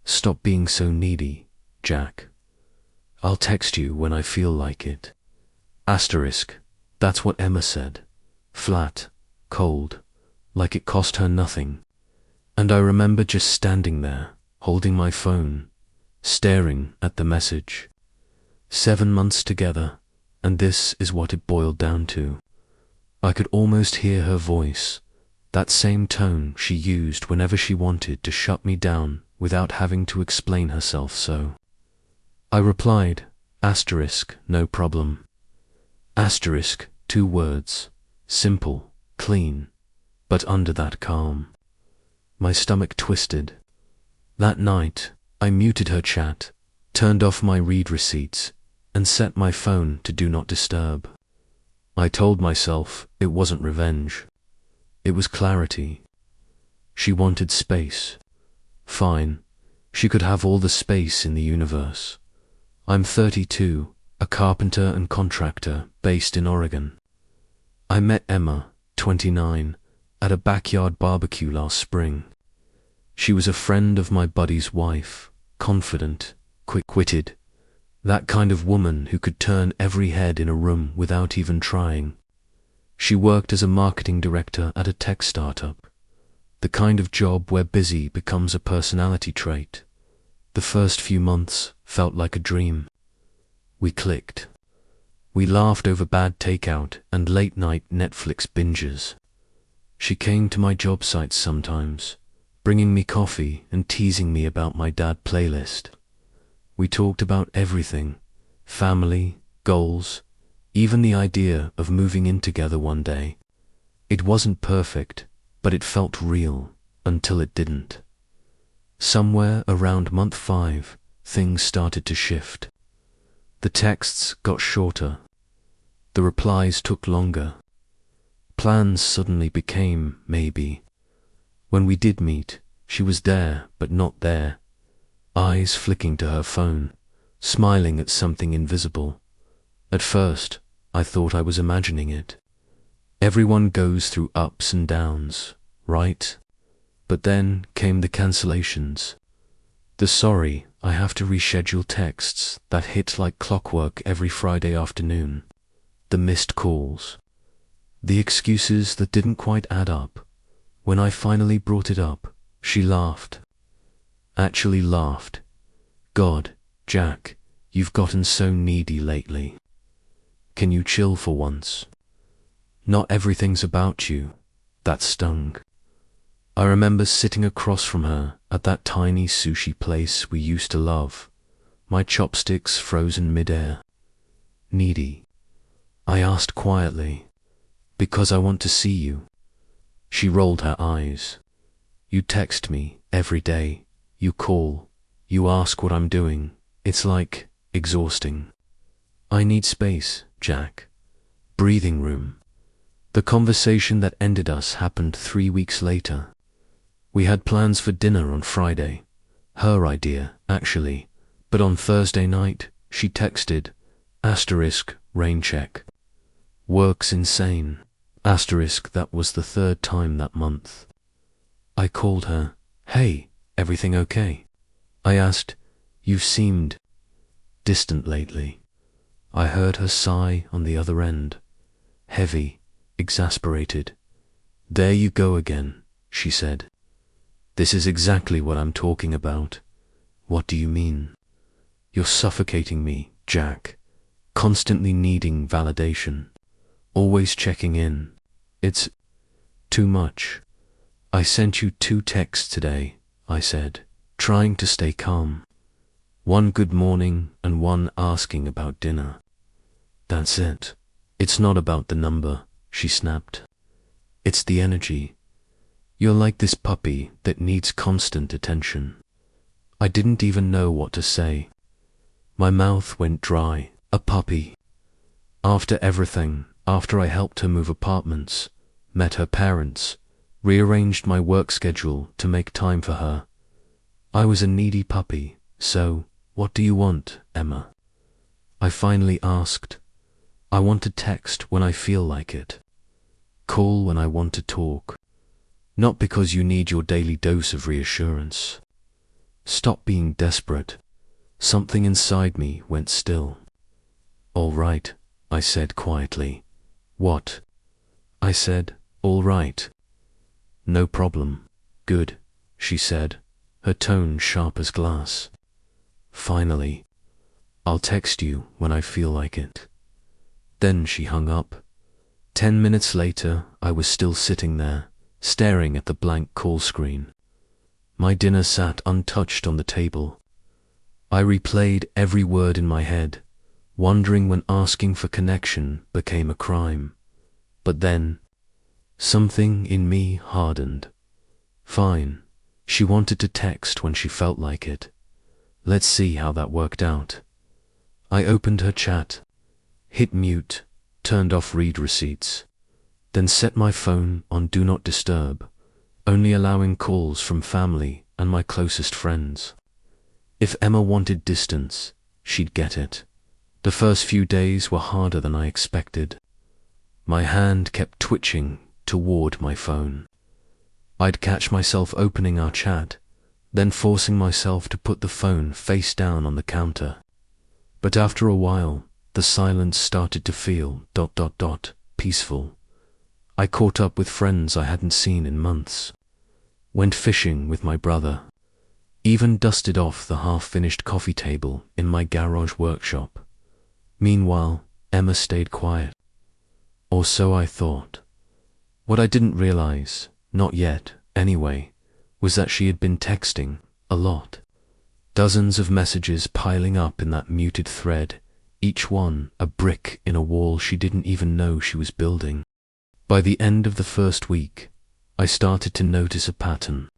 Stop being so needy, Jack. I'll text you when I feel like it. Asterisk. That's what Emma said. Flat, cold, like it cost her nothing. And I remember just standing there, holding my phone, staring at the message. 7 months together, and this is what it boiled down to. I could almost hear her voice, that same tone she used whenever she wanted to shut me down without having to explain herself so. I replied, asterisk, no problem. Asterisk, 2 words, simple, clean, but under that calm. My stomach twisted. That night, I muted her chat, turned off my read receipts, and set my phone to do not disturb. I told myself it wasn't revenge. It was clarity. She wanted space. Fine, she could have all the space in the universe. I'm 32, a carpenter and contractor based in Oregon. I met Emma, 29, at a backyard barbecue last spring. She was a friend of my buddy's wife, confident, quick-witted, that kind of woman who could turn every head in a room without even trying. She worked as a marketing director at a tech startup, the kind of job where busy becomes a personality trait. The first few months felt like a dream. We clicked. We laughed over bad takeout and late-night Netflix binges. She came to my job sites sometimes, bringing me coffee and teasing me about my dad playlist. We talked about everything, family, goals, even the idea of moving in together one day. It wasn't perfect, but it felt real until it didn't. Somewhere around month 5, things started to shift. The texts got shorter. The replies took longer. Plans suddenly became maybe. When we did meet, she was there but not there, eyes flicking to her phone, smiling at something invisible. At first, I thought I was imagining it. Everyone goes through ups and downs, right? But then came the cancellations. The sorry, I have to reschedule texts that hit like clockwork every Friday afternoon. The missed calls. The excuses that didn't quite add up. When I finally brought it up, she laughed. Actually laughed. God, Jack, you've gotten so needy lately. Can you chill for once? Not everything's about you. That stung. I remember sitting across from her at that tiny sushi place we used to love, my chopsticks frozen mid-air. Needy. I asked quietly, because I want to see you. She rolled her eyes. You text me every day. You call. You ask what I'm doing. It's like exhausting. I need space, Jack. Breathing room. The conversation that ended us happened 3 weeks later. We had plans for dinner on Friday. Her idea, actually. But on Thursday night, she texted, asterisk, rain check. Work's insane. Asterisk, that was the 3rd time that month. I called her. Hey, everything okay? I asked, you've seemed distant lately. I heard her sigh on the other end. Heavy, exasperated. There you go again, she said. This is exactly what I'm talking about. What do you mean? You're suffocating me, Jack. Constantly needing validation. Always checking in. It's too much. I sent you 2 texts today, I said, trying to stay calm. 1 good morning and 1 asking about dinner. That's it. It's not about the number, she snapped. It's the energy. You're like this puppy that needs constant attention. I didn't even know what to say. My mouth went dry. A puppy. After everything, after I helped her move apartments, met her parents, rearranged my work schedule to make time for her, I was a needy puppy. So, what do you want, Emma? I finally asked. I want to text when I feel like it. Call when I want to talk. Not because you need your daily dose of reassurance. Stop stop being desperate. Something inside me went still. "All right," I said quietly. "What?" I said, "All right." "No problem. Good," she said, her tone sharp as glass. "Finally. I'll text you when I feel like it." Then she hung up. 10 minutes later, I was still sitting there, staring at the blank call screen. My dinner sat untouched on the table. I replayed every word in my head, wondering when asking for connection became a crime. But then, something in me hardened. Fine, she wanted to text when she felt like it. Let's see how that worked out. I opened her chat, hit mute, turned off read receipts, then set my phone on Do Not Disturb, only allowing calls from family and my closest friends. If Emma wanted distance, she'd get it. The first few days were harder than I expected. My hand kept twitching toward my phone. I'd catch myself opening our chat, then forcing myself to put the phone face down on the counter. But after a while, the silence started to feel ... peaceful. I caught up with friends I hadn't seen in months. Went fishing with my brother. Even dusted off the half-finished coffee table in my garage workshop. Meanwhile, Emma stayed quiet. Or so I thought. What I didn't realize, not yet, anyway, was that she had been texting a lot. Dozens of messages piling up in that muted thread, each one a brick in a wall she didn't even know she was building. By the end of the first week, I started to notice a pattern.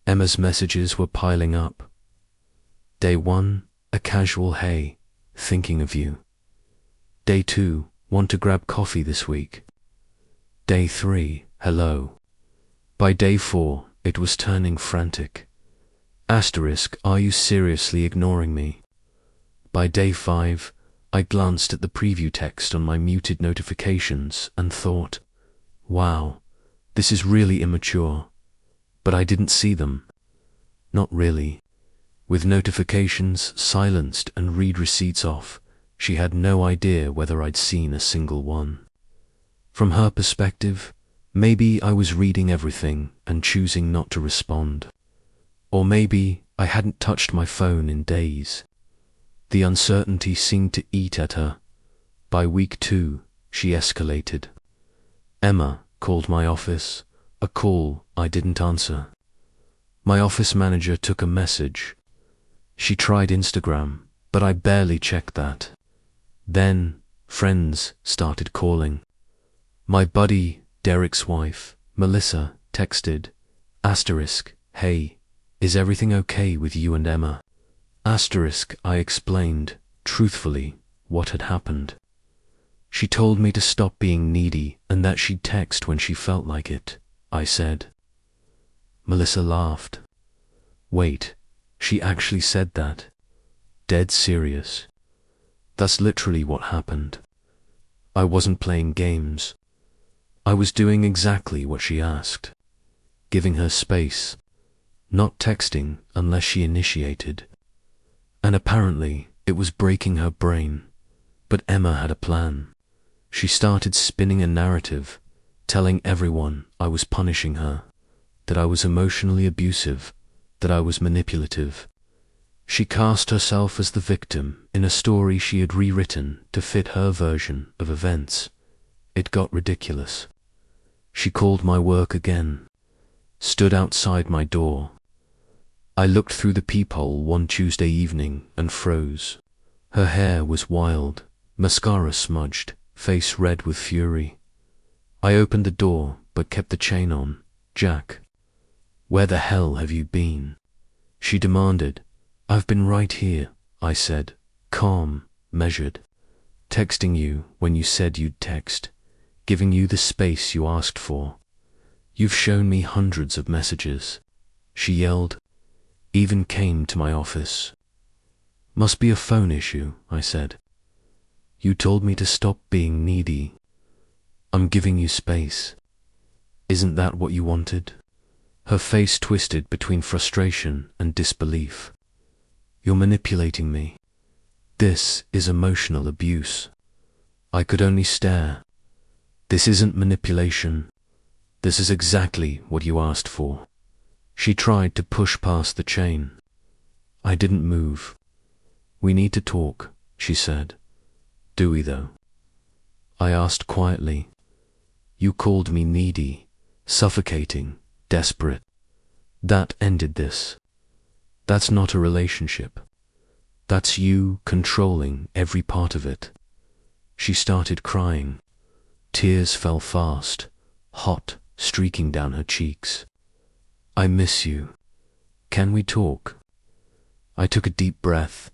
Emma's messages were piling up. Day 1, a casual "Hey, thinking of you." Day 2, want to grab coffee this week. Day 3, hello. By day 4, it was turning frantic. Asterisk, are you seriously ignoring me? By day 5, I glanced at the preview text on my muted notifications and thought, wow, this is really immature. But I didn't see them. Not really. With notifications silenced and read receipts off, she had no idea whether I'd seen a single one. From her perspective, maybe I was reading everything and choosing not to respond. Or maybe I hadn't touched my phone in days. The uncertainty seemed to eat at her. By week 2, she escalated. Emma called my office, a call I didn't answer. My office manager took a message. She tried Instagram, but I barely checked that. Then, friends started calling. My buddy, Derek's wife, Melissa, texted, asterisk, hey, is everything okay with you and Emma? Asterisk, I explained, truthfully, what had happened. She told me to stop being needy and that she'd text when she felt like it, I said. Melissa laughed. Wait, she actually said that? Dead serious. That's literally what happened. I wasn't playing games. I was doing exactly what she asked. Giving her space. Not texting unless she initiated. And apparently it was breaking her brain. But Emma had a plan. She started spinning a narrative, telling everyone I was punishing her, that I was emotionally abusive, that I was manipulative. She cast herself as the victim in a story she had rewritten to fit her version of events. It got ridiculous. She called my work again, stood outside my door. I looked through the peephole one Tuesday evening and froze. Her hair was wild, mascara smudged, face red with fury. I opened the door but kept the chain on. Jack, where the hell have you been? She demanded. I've been right here, I said, calm, measured. Texting you when you said you'd text, giving you the space you asked for. You've shown me hundreds of messages. She yelled. Even came to my office. Must be a phone issue, I said. You told me to stop being needy. I'm giving you space. Isn't that what you wanted? her face twisted between frustration and disbelief. You're manipulating me. This is emotional abuse. I could only stare. This isn't manipulation. This is exactly what you asked for. She tried to push past the chain. I didn't move. We need to talk, she said. Do we though? I asked quietly. You called me needy, suffocating, desperate. That ended this. That's not a relationship. That's you controlling every part of it. She started crying. Tears fell fast, hot, streaking down her cheeks. I miss you. Can we talk? I took a deep breath.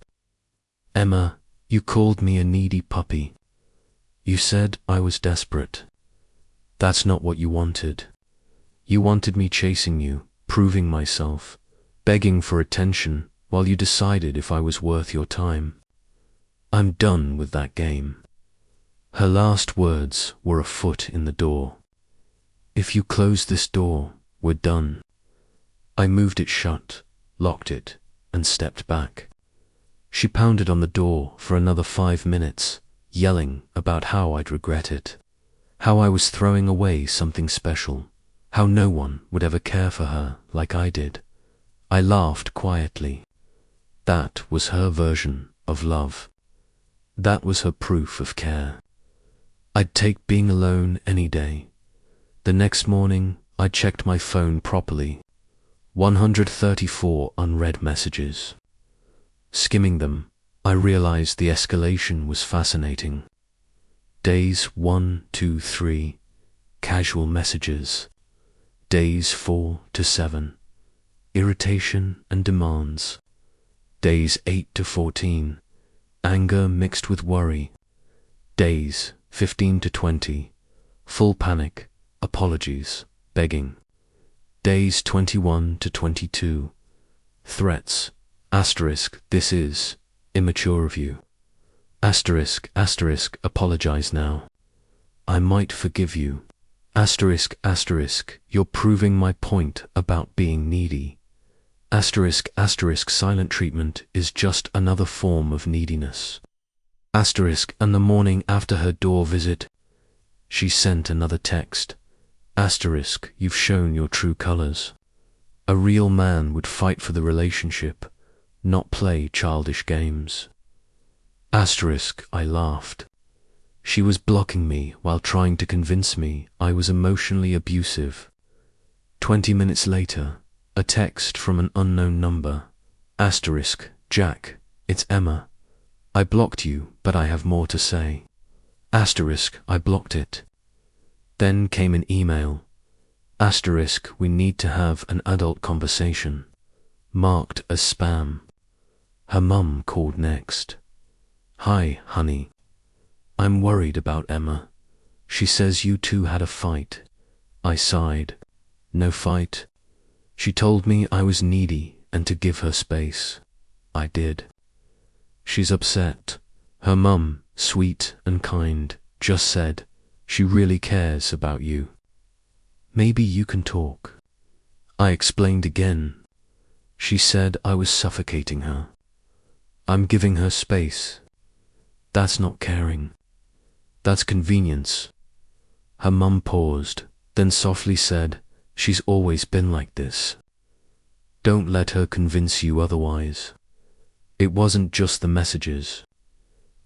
Emma, you called me a needy puppy. You said I was desperate. That's not what you wanted. You wanted me chasing you, proving myself, begging for attention while you decided if I was worth your time. I'm done with that game. Her last words were a foot in the door. If you close this door, we're done. I moved it shut, locked it, and stepped back. She pounded on the door for another 5 minutes, yelling about how I'd regret it, how I was throwing away something special, how no one would ever care for her like I did. I laughed quietly. That was her version of love. That was her proof of care. I'd take being alone any day. The next morning, I checked my phone properly. 134 unread messages. Skimming them, I realized the escalation was fascinating. Days 1, 2, 3, casual messages. Days 4 to 7, irritation and demands. Days 8 to 14, anger mixed with worry. Days 15 to 20, full panic, apologies, begging. Days 21 to 22, threats, asterisk, this is immature of you. Asterisk, asterisk, apologize now. I might forgive you. Asterisk, asterisk, you're proving my point about being needy. Asterisk, asterisk, silent treatment is just another form of neediness. Asterisk, and the morning after her door visit, she sent another text. Asterisk, you've shown your true colors. A real man would fight for the relationship, not play childish games. Asterisk, I laughed. She was blocking me while trying to convince me I was emotionally abusive. 20 minutes later, a text from an unknown number. Asterisk, Jack, it's Emma. I blocked you, but I have more to say. Asterisk, I blocked it. Then came an email. Asterisk, we need to have an adult conversation. Marked as spam. Her mum called next. Hi, honey. I'm worried about Emma. She says you two had a fight. I sighed. No fight. She told me I was needy and to give her space. I did. She's upset. Her mum, sweet and kind, just said she really cares about you. Maybe you can talk. I explained again. She said I was suffocating her. I'm giving her space. That's not caring. That's convenience. Her mum paused, then softly said, she's always been like this. Don't let her convince you otherwise. It wasn't just the messages.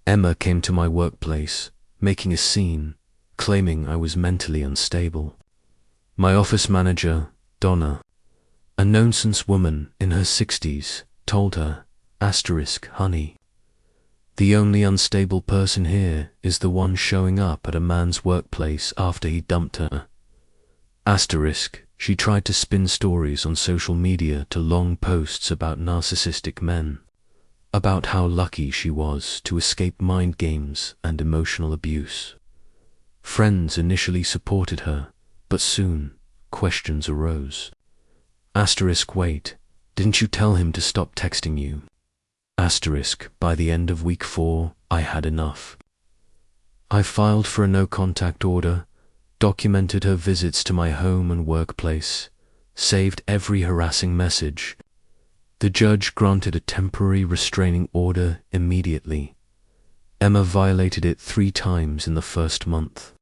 Emma came to my workplace, making a scene, claiming I was mentally unstable. My office manager, Donna, a nonsense woman in her 60s, told her, asterisk, honey, the only unstable person here is the one showing up at a man's workplace after he dumped her. Asterisk, she tried to spin stories on social media to long posts about narcissistic men, about how lucky she was to escape mind games and emotional abuse. Friends initially supported her, but soon questions arose. Asterisk, wait, didn't you tell him to stop texting you? Asterisk, by the end of week 4, I had enough. I filed for a no-contact order, documented her visits to my home and workplace, saved every harassing message. The judge granted a temporary restraining order immediately. Emma violated it 3 times in the first month.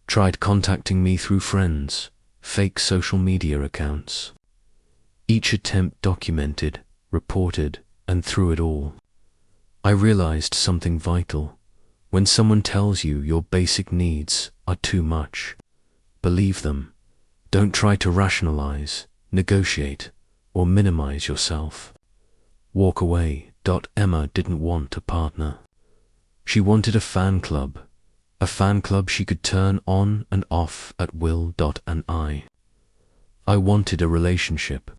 Tried contacting me through friends, fake social media accounts. Each attempt documented, reported, and through it all, I realized something vital. When someone tells you your basic needs are too much, believe them. Don't try to rationalize, negotiate, or minimize yourself. Walk away. Emma didn't want a partner. She wanted a fan club she could turn on and off at will. And I wanted a relationship.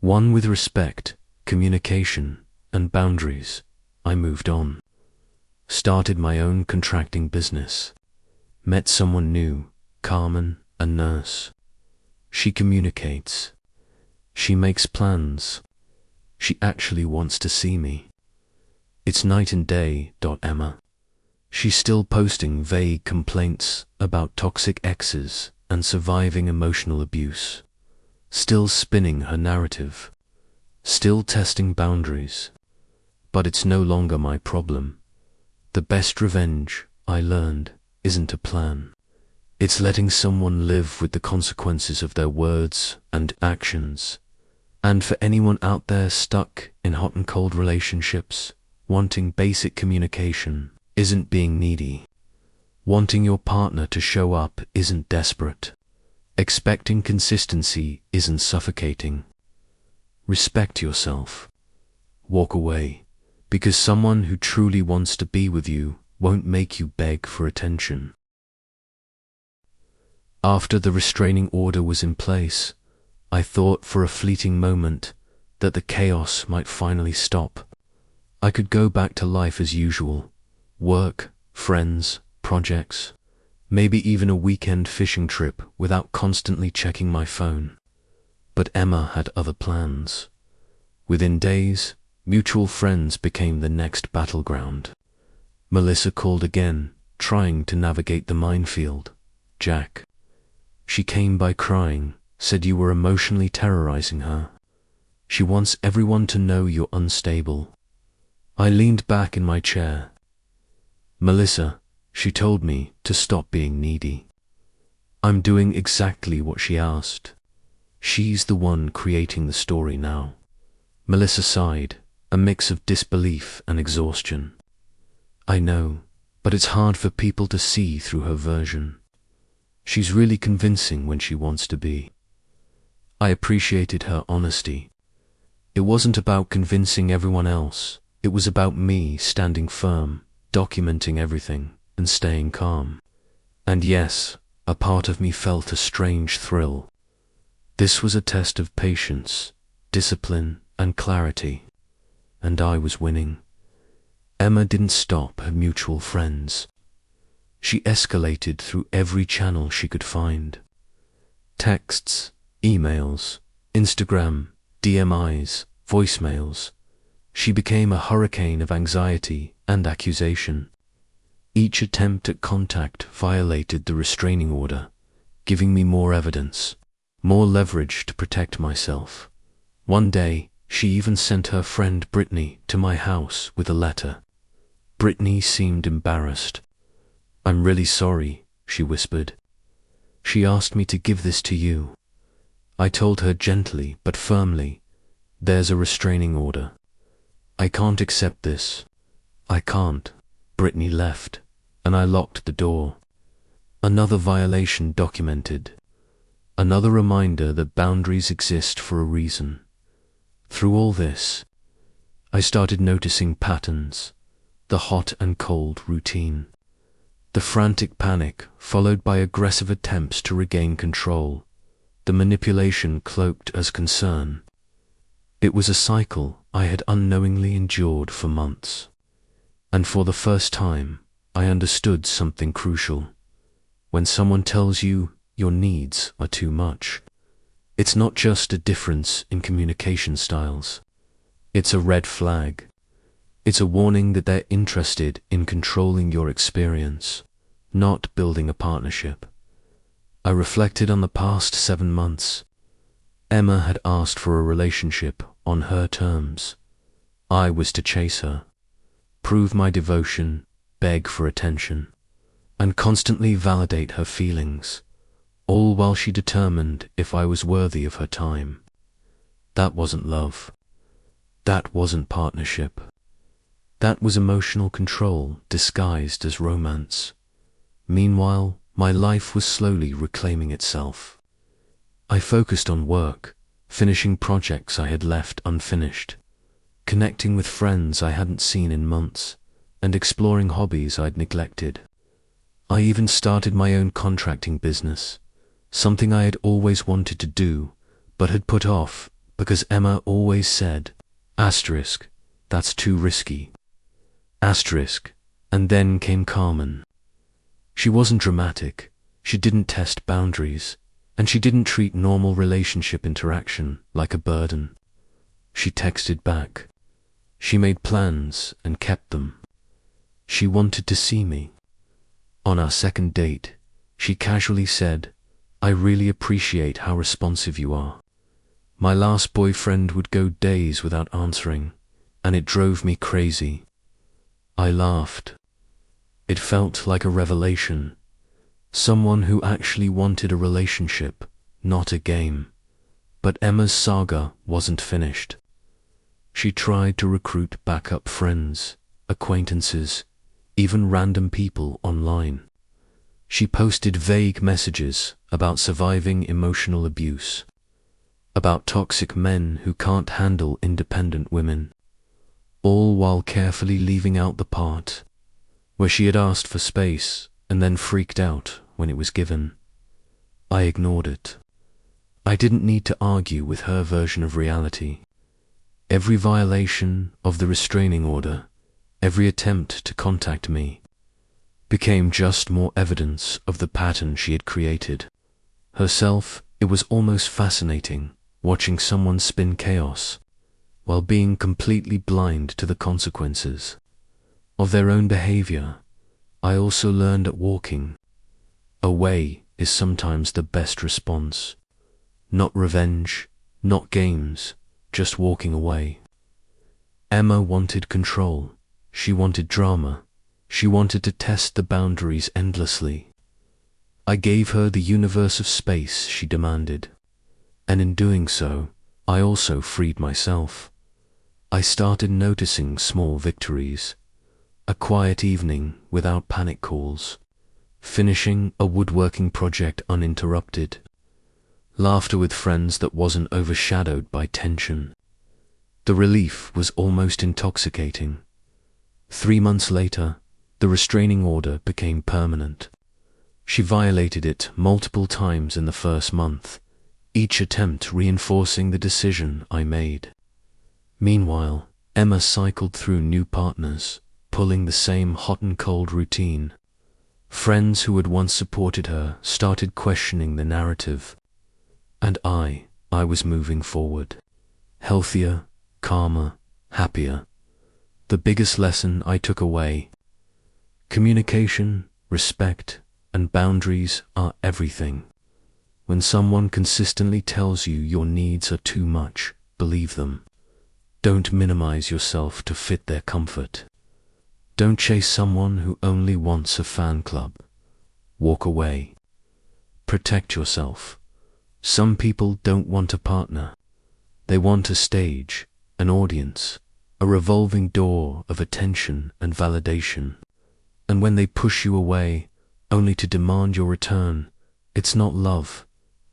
One with respect, communication, and boundaries. I moved on. Started my own contracting business. Met someone new, Carmen, a nurse. She communicates. She makes plans. She actually wants to see me. It's night and day. Emma. She's still posting vague complaints about toxic exes and surviving emotional abuse. Still spinning her narrative. Still testing boundaries. But it's no longer my problem. The best revenge, I learned, isn't a plan. It's letting someone live with the consequences of their words and actions. And for anyone out there stuck in hot and cold relationships, wanting basic communication isn't being needy. Wanting your partner to show up isn't desperate. Expecting consistency isn't suffocating. Respect yourself. Walk away, because someone who truly wants to be with you won't make you beg for attention. After the restraining order was in place, I thought for a fleeting moment that the chaos might finally stop. I could go back to life as usual. Work, friends, projects, maybe even a weekend fishing trip without constantly checking my phone. But Emma had other plans. Within days, mutual friends became the next battleground. Melissa called again, trying to navigate the minefield. Jack. She came by crying, said you were emotionally terrorizing her. She wants everyone to know you're unstable. I leaned back in my chair. Melissa, she told me to stop being needy. I'm doing exactly what she asked. She's the one creating the story now. Melissa sighed, a mix of disbelief and exhaustion. I know, but it's hard for people to see through her version. She's really convincing when she wants to be. I appreciated her honesty. It wasn't about convincing everyone else. It was about me standing firm, documenting everything, and staying calm. And yes, a part of me felt a strange thrill. This was a test of patience, discipline, and clarity. And I was winning. Emma didn't stop her mutual friends. She escalated through every channel she could find. Texts, emails, Instagram, DMIs, voicemails. She became a hurricane of anxiety and accusation. Each attempt at contact violated the restraining order, giving me more evidence, more leverage to protect myself. One day, she even sent her friend Brittany to my house with a letter. Brittany seemed embarrassed. "I'm really sorry," she whispered. "She asked me to give this to you." I told her gently but firmly, "There's a restraining order. I can't accept this. I can't." Brittany left, and I locked the door. Another violation documented. Another reminder that boundaries exist for a reason. Through all this, I started noticing patterns, the hot and cold routine, the frantic panic followed by aggressive attempts to regain control, the manipulation cloaked as concern. It was a cycle I had unknowingly endured for months. And for the first time, I understood something crucial. When someone tells you your needs are too much, it's not just a difference in communication styles. It's a red flag. It's a warning that they're interested in controlling your experience, not building a partnership. I reflected on the past 7 months. Emma had asked for a relationship on her terms. I was to chase her, prove my devotion, beg for attention, and constantly validate her feelings, all while she determined if I was worthy of her time. That wasn't love. That wasn't partnership. That was emotional control disguised as romance. Meanwhile, my life was slowly reclaiming itself. I focused on work, finishing projects I had left unfinished, connecting with friends I hadn't seen in months, and exploring hobbies I'd neglected. I even started my own contracting business, something I had always wanted to do, but had put off because Emma always said, asterisk, that's too risky. Asterisk, and then came Carmen. She wasn't dramatic, she didn't test boundaries, and she didn't treat normal relationship interaction like a burden. She texted back. She made plans and kept them. She wanted to see me. On our second date, she casually said, I really appreciate how responsive you are. My last boyfriend would go days without answering, and it drove me crazy. I laughed. It felt like a revelation. Someone who actually wanted a relationship, not a game. But Emma's saga wasn't finished. She tried to recruit backup friends, acquaintances, even random people online. She posted vague messages about surviving emotional abuse, about toxic men who can't handle independent women, all while carefully leaving out the part where she had asked for space and then freaked out when it was given. I ignored it. I didn't need to argue with her version of reality. Every violation of the restraining order, every attempt to contact me, became just more evidence of the pattern she had created. Herself, it was almost fascinating watching someone spin chaos while being completely blind to the consequences of their own behavior. I also learned that walking away is sometimes the best response. Not revenge, not games, just walking away. Emma wanted control. She wanted drama. She wanted to test the boundaries endlessly. I gave her the universe of space she demanded. And in doing so, I also freed myself. I started noticing small victories. A quiet evening without panic calls. Finishing a woodworking project uninterrupted. Laughter with friends that wasn't overshadowed by tension. The relief was almost intoxicating. 3 months later, the restraining order became permanent. She violated it multiple times in the first month, each attempt reinforcing the decision I made. Meanwhile, Emma cycled through new partners, pulling the same hot and cold routine. Friends who had once supported her started questioning the narrative. And I was moving forward. Healthier, calmer, happier. The biggest lesson I took away: communication, respect, and boundaries are everything. When someone consistently tells you your needs are too much, believe them. Don't minimize yourself to fit their comfort. Don't chase someone who only wants a fan club. Walk away. Protect yourself. Some people don't want a partner. They want a stage, an audience, a revolving door of attention and validation. And when they push you away, only to demand your return, it's not love,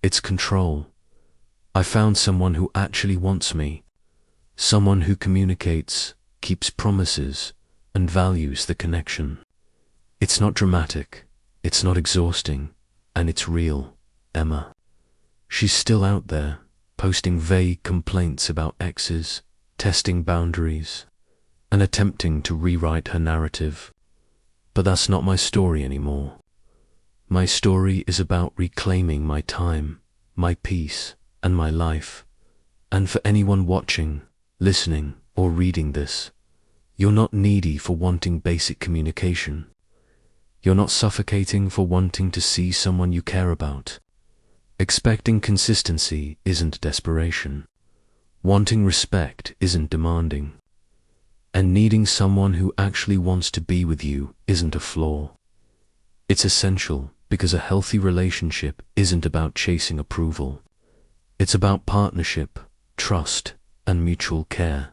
it's control. I found someone who actually wants me. Someone who communicates, keeps promises, and values the connection. It's not dramatic, it's not exhausting, and it's real, Emma. She's still out there, posting vague complaints about exes, testing boundaries, and attempting to rewrite her narrative. But that's not my story anymore. My story is about reclaiming my time, my peace, and my life. And for anyone watching, listening, or reading this, you're not needy for wanting basic communication. You're not suffocating for wanting to see someone you care about. Expecting consistency isn't desperation. Wanting respect isn't demanding. And needing someone who actually wants to be with you isn't a flaw. It's essential because a healthy relationship isn't about chasing approval. It's about partnership, trust, and mutual care.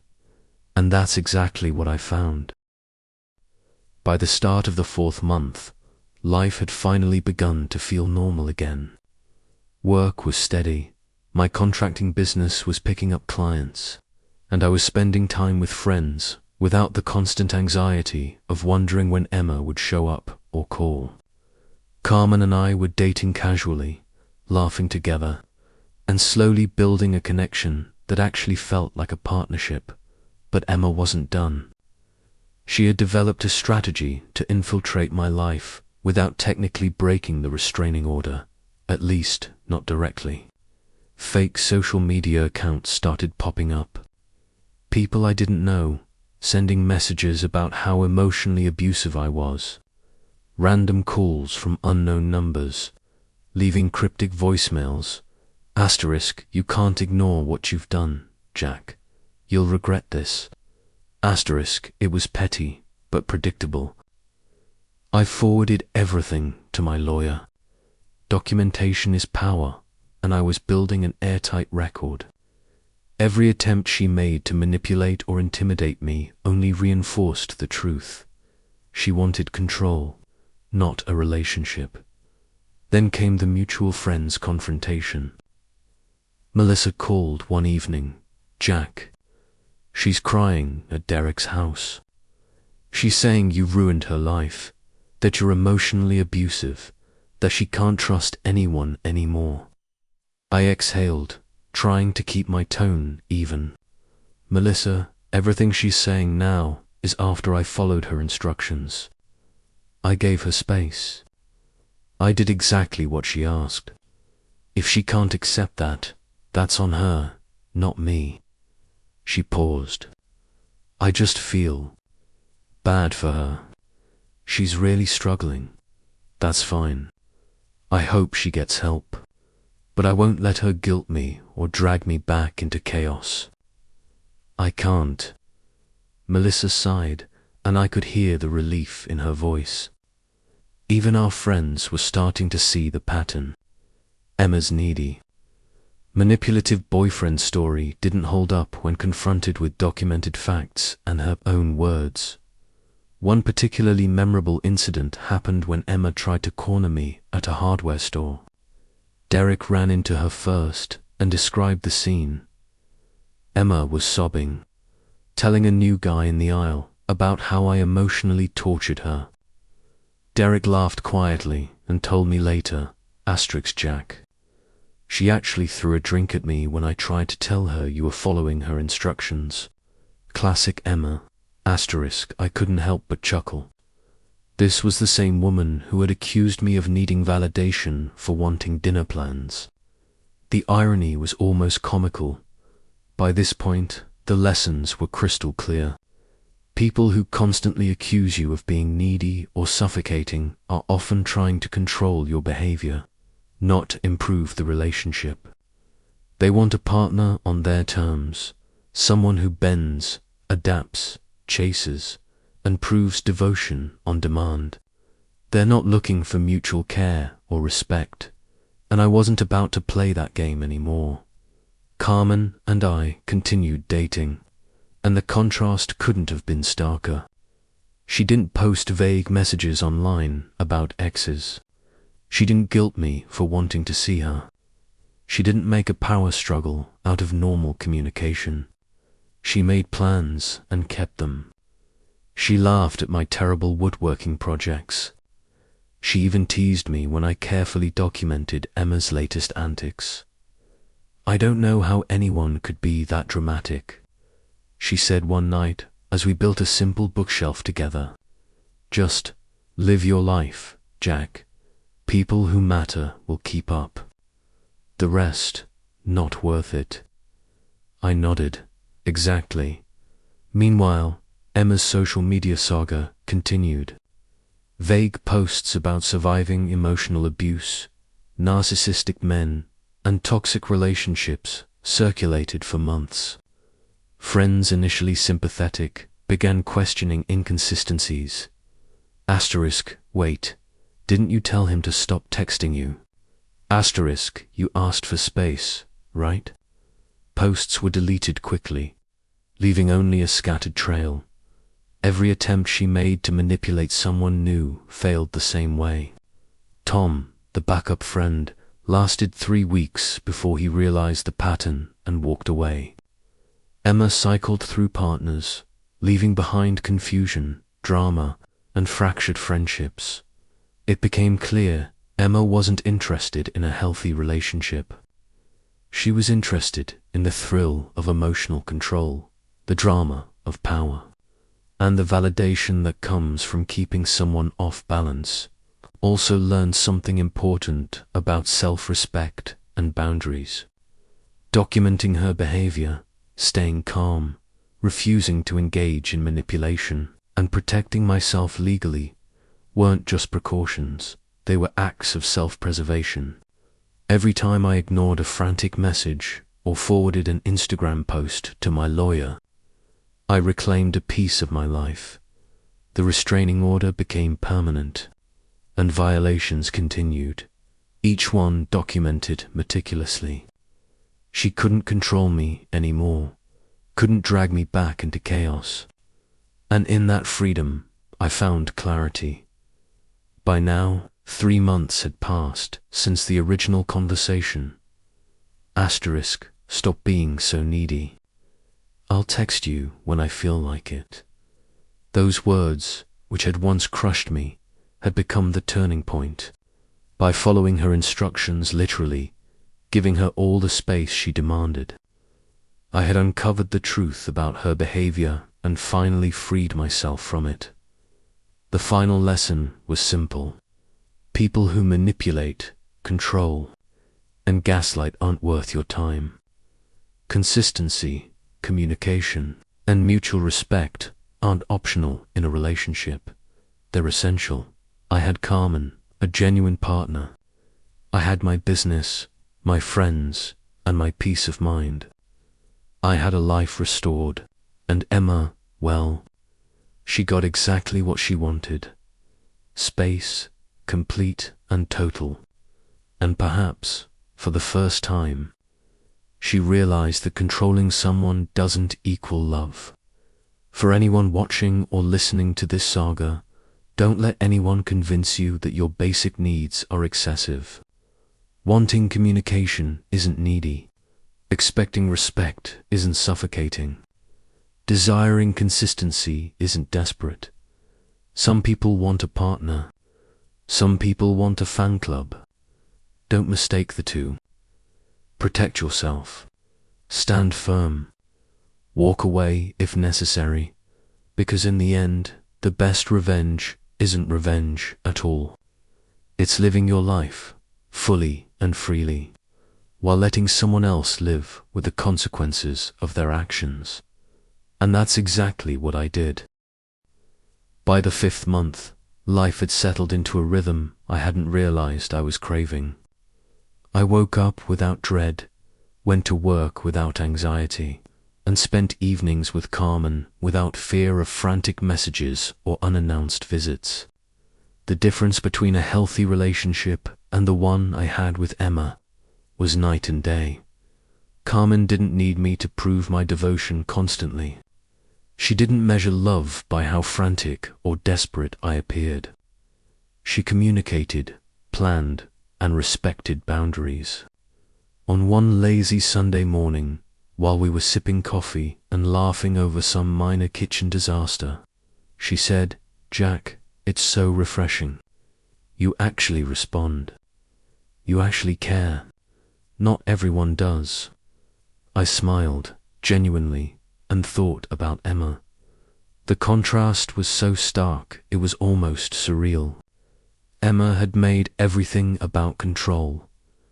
And that's exactly what I found. By the start of the 4th month, life had finally begun to feel normal again. Work was steady, my contracting business was picking up clients, and I was spending time with friends without the constant anxiety of wondering when Emma would show up or call. Carmen and I were dating casually, laughing together, and slowly building a connection that actually felt like a partnership, but Emma wasn't done. She had developed a strategy to infiltrate my life without technically breaking the restraining order, at least not directly. Fake social media accounts started popping up. People I didn't know, sending messages about how emotionally abusive I was. Random calls from unknown numbers, leaving cryptic voicemails. *, you can't ignore what you've done, Jack. You'll regret this. *, it was petty, but predictable. I forwarded everything to my lawyer. Documentation is power, and I was building an airtight record. Every attempt she made to manipulate or intimidate me only reinforced the truth. She wanted control, not a relationship. Then came the mutual friends' confrontation. Melissa called one evening. "Jack, she's crying at Derek's house. She's saying you ruined her life, that you're emotionally abusive, that she can't trust anyone anymore." I exhaled, trying to keep my tone even. "Melissa, everything she's saying now is after I followed her instructions. I gave her space. I did exactly what she asked. If she can't accept that, that's on her, not me." She paused. "I just feel bad for her. She's really struggling. That's fine. I hope she gets help. But I won't let her guilt me or drag me back into chaos." "I can't." Melissa sighed, and I could hear the relief in her voice. Even our friends were starting to see the pattern. Emma's needy, manipulative boyfriend story didn't hold up when confronted with documented facts and her own words. One particularly memorable incident happened when Emma tried to corner me at a hardware store. Derek ran into her first and described the scene. Emma was sobbing, telling a new guy in the aisle about how I emotionally tortured her. Derek laughed quietly and told me later, *Jack, she actually threw a drink at me when I tried to tell her you were following her instructions. Classic Emma, *, I couldn't help but chuckle. This was the same woman who had accused me of needing validation for wanting dinner plans. The irony was almost comical. By this point, the lessons were crystal clear. People who constantly accuse you of being needy or suffocating are often trying to control your behavior, not improve the relationship. They want a partner on their terms, someone who bends, adapts, chases, and proves devotion on demand. They're not looking for mutual care or respect, and I wasn't about to play that game anymore. Carmen and I continued dating, and the contrast couldn't have been starker. She didn't post vague messages online about exes. She didn't guilt me for wanting to see her. She didn't make a power struggle out of normal communication. She made plans and kept them. She laughed at my terrible woodworking projects. She even teased me when I carefully documented Emma's latest antics. "I don't know how anyone could be that dramatic," she said one night as we built a simple bookshelf together. "Just live your life, Jack. People who matter will keep up. The rest, not worth it." I nodded. Exactly. Meanwhile, Emma's social media saga continued. Vague posts about surviving emotional abuse, narcissistic men, and toxic relationships circulated for months. Friends initially sympathetic began questioning inconsistencies. Wait, didn't you tell him to stop texting you? You asked for space, right? Posts were deleted quickly, leaving only a scattered trail. Every attempt she made to manipulate someone new failed the same way. Tom, the backup friend, lasted 3 weeks before he realized the pattern and walked away. Emma cycled through partners, leaving behind confusion, drama, and fractured friendships. It became clear Emma wasn't interested in a healthy relationship. She was interested in the thrill of emotional control, the drama of power, and the validation that comes from keeping someone off balance. Also learned something important about self-respect and boundaries. Documenting her behavior, staying calm, refusing to engage in manipulation, and protecting myself legally weren't just precautions, they were acts of self-preservation. Every time I ignored a frantic message or forwarded an Instagram post to my lawyer, I reclaimed a piece of my life. The restraining order became permanent, and violations continued, each one documented meticulously. She couldn't control me anymore, couldn't drag me back into chaos. And in that freedom, I found clarity. By now, 3 months had passed since the original conversation. Stop being so needy. I'll text you when I feel like it. Those words, which had once crushed me, had become the turning point. By following her instructions literally, giving her all the space she demanded, I had uncovered the truth about her behavior and finally freed myself from it. The final lesson was simple. People who manipulate, control, and gaslight aren't worth your time. Consistency, communication, and mutual respect aren't optional in a relationship. They're essential. I had Carmen, a genuine partner. I had my business, my friends, and my peace of mind. I had a life restored, and Emma, well, she got exactly what she wanted. Space, complete and total. And perhaps, for the first time, she realized that controlling someone doesn't equal love. For anyone watching or listening to this saga, don't let anyone convince you that your basic needs are excessive. Wanting communication isn't needy. Expecting respect isn't suffocating. Desiring consistency isn't desperate. Some people want a partner. Some people want a fan club. Don't mistake the two. Protect yourself. Stand firm. Walk away if necessary, because in the end, the best revenge isn't revenge at all. It's living your life fully and freely, while letting someone else live with the consequences of their actions. And that's exactly what I did. By the 5th month, life had settled into a rhythm I hadn't realized I was craving. I woke up without dread, went to work without anxiety, and spent evenings with Carmen without fear of frantic messages or unannounced visits. The difference between a healthy relationship and the one I had with Emma was night and day. Carmen didn't need me to prove my devotion constantly. She didn't measure love by how frantic or desperate I appeared. She communicated, planned, and respected boundaries. On one lazy Sunday morning, while we were sipping coffee and laughing over some minor kitchen disaster, she said, "Jack, it's so refreshing. You actually respond. You actually care. Not everyone does." I smiled, genuinely, and thought about Emma. The contrast was so stark it was almost surreal. Emma had made everything about control.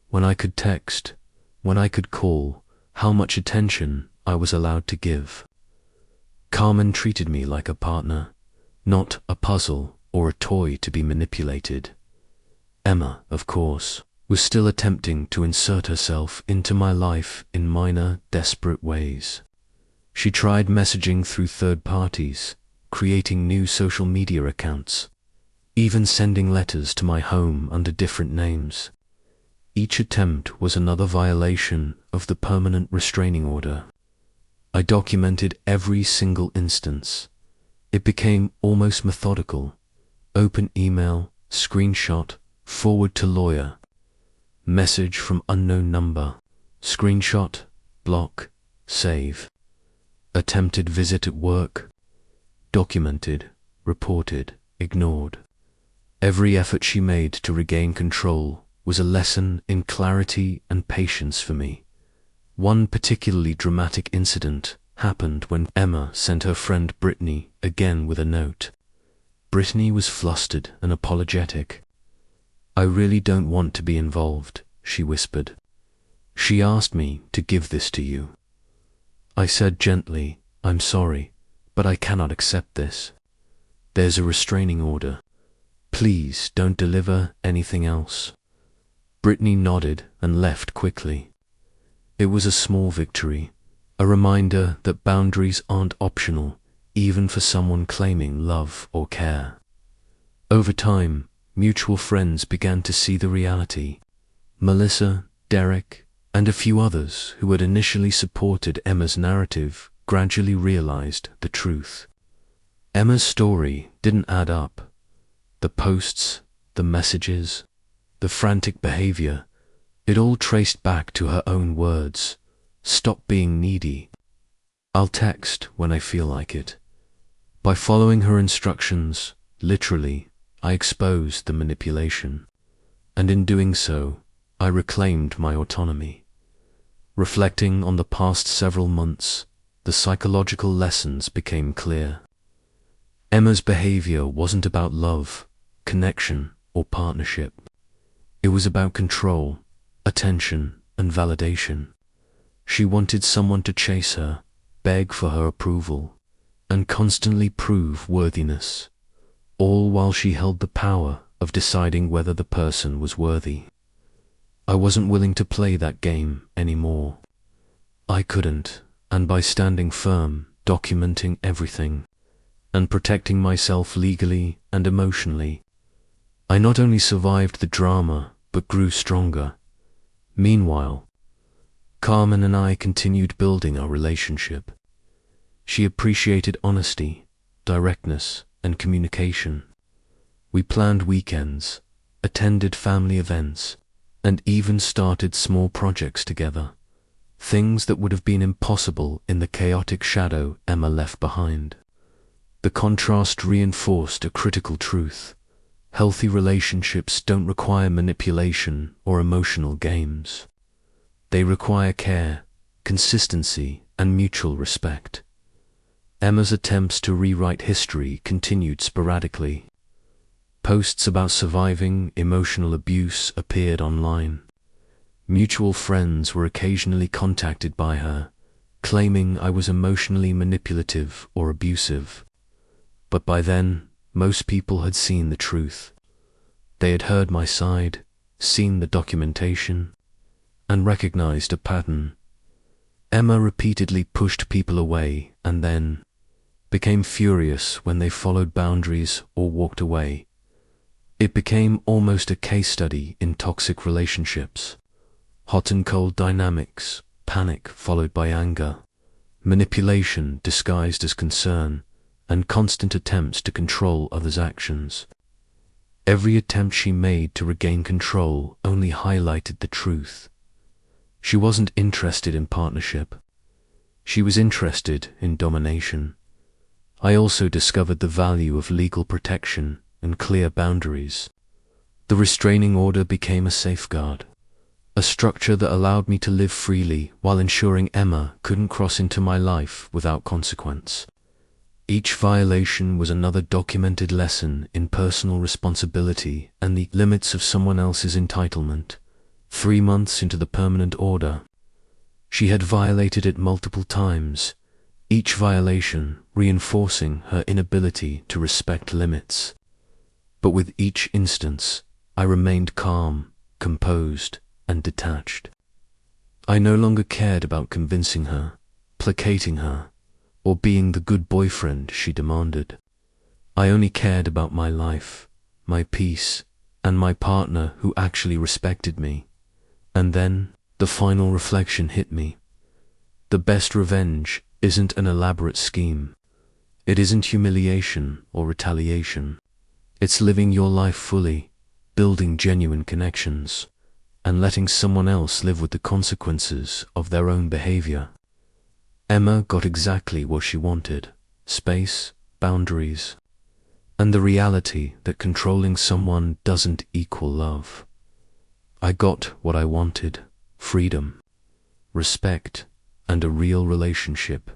When I could text, when I could call, how much attention I was allowed to give. Carmen treated me like a partner, not a puzzle or a toy to be manipulated. Emma, of course, was still attempting to insert herself into my life in minor, desperate ways. She tried messaging through third parties, creating new social media accounts, even sending letters to my home under different names. Each attempt was another violation of the permanent restraining order. I documented every single instance. It became almost methodical. Open email, screenshot, forward to lawyer. Message from unknown number. Screenshot, block, save. Attempted visit at work. Documented, reported, ignored. Every effort she made to regain control was a lesson in clarity and patience for me. One particularly dramatic incident happened when Emma sent her friend Brittany again with a note. Brittany was flustered and apologetic. "I really don't want to be involved," she whispered. "She asked me to give this to you." I said gently, "I'm sorry, but I cannot accept this. There's a restraining order. Please don't deliver anything else." Brittany nodded and left quickly. It was a small victory, a reminder that boundaries aren't optional, even for someone claiming love or care. Over time, mutual friends began to see the reality. Melissa, Derek, and a few others who had initially supported Emma's narrative gradually realized the truth. Emma's story didn't add up. The posts, the messages, the frantic behavior, it all traced back to her own words. "Stop being needy. I'll text when I feel like it." By following her instructions, literally, I exposed the manipulation. And in doing so, I reclaimed my autonomy. Reflecting on the past several months, the psychological lessons became clear. Emma's behavior wasn't about love, connection, or partnership. It was about control, attention, and validation. She wanted someone to chase her, beg for her approval, and constantly prove worthiness, all while she held the power of deciding whether the person was worthy. I wasn't willing to play that game anymore. I couldn't, and by standing firm, documenting everything, and protecting myself legally and emotionally, I not only survived the drama, but grew stronger. Meanwhile, Carmen and I continued building our relationship. She appreciated honesty, directness, and communication. We planned weekends, attended family events, and even started small projects together, things that would have been impossible in the chaotic shadow Emma left behind. The contrast reinforced a critical truth. Healthy relationships don't require manipulation or emotional games. They require care, consistency, and mutual respect. Emma's attempts to rewrite history continued sporadically. Posts about surviving emotional abuse appeared online. Mutual friends were occasionally contacted by her, claiming I was emotionally manipulative or abusive. But by then, most people had seen the truth. They had heard my side, seen the documentation, and recognized a pattern. Emma repeatedly pushed people away and then became furious when they followed boundaries or walked away. It became almost a case study in toxic relationships. Hot and cold dynamics, panic followed by anger, manipulation disguised as concern, and constant attempts to control others' actions. Every attempt she made to regain control only highlighted the truth. She wasn't interested in partnership. She was interested in domination. I also discovered the value of legal protection and clear boundaries. The restraining order became a safeguard, a structure that allowed me to live freely while ensuring Emma couldn't cross into my life without consequence. Each violation was another documented lesson in personal responsibility and the limits of someone else's entitlement. 3 months into the permanent order, she had violated it multiple times, each violation reinforcing her inability to respect limits. But with each instance, I remained calm, composed, and detached. I no longer cared about convincing her, placating her, or being the good boyfriend she demanded. I only cared about my life, my peace, and my partner who actually respected me. And then the final reflection hit me. The best revenge isn't an elaborate scheme. It isn't humiliation or retaliation. It's living your life fully, building genuine connections, and letting someone else live with the consequences of their own behavior. Emma got exactly what she wanted: space, boundaries, and the reality that controlling someone doesn't equal love. I got what I wanted: freedom, respect, and a real relationship.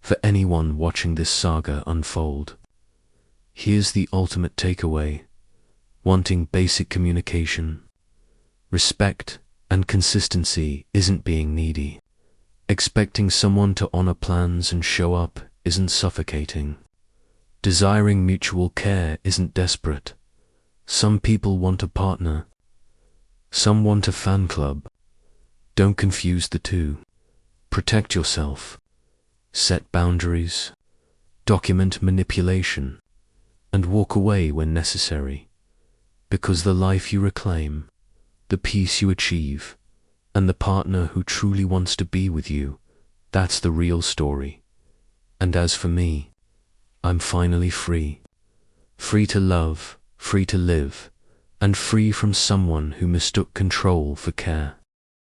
For anyone watching this saga unfold, here's the ultimate takeaway: wanting basic communication, respect, and consistency isn't being needy. Expecting someone to honor plans and show up isn't suffocating. Desiring mutual care isn't desperate. Some people want a partner. Some want a fan club. Don't confuse the two. Protect yourself. Set boundaries. Document manipulation. And walk away when necessary. Because the life you reclaim, the peace you achieve, and the partner who truly wants to be with you, that's the real story. And as for me, I'm finally free. Free to love, free to live, and free from someone who mistook control for care.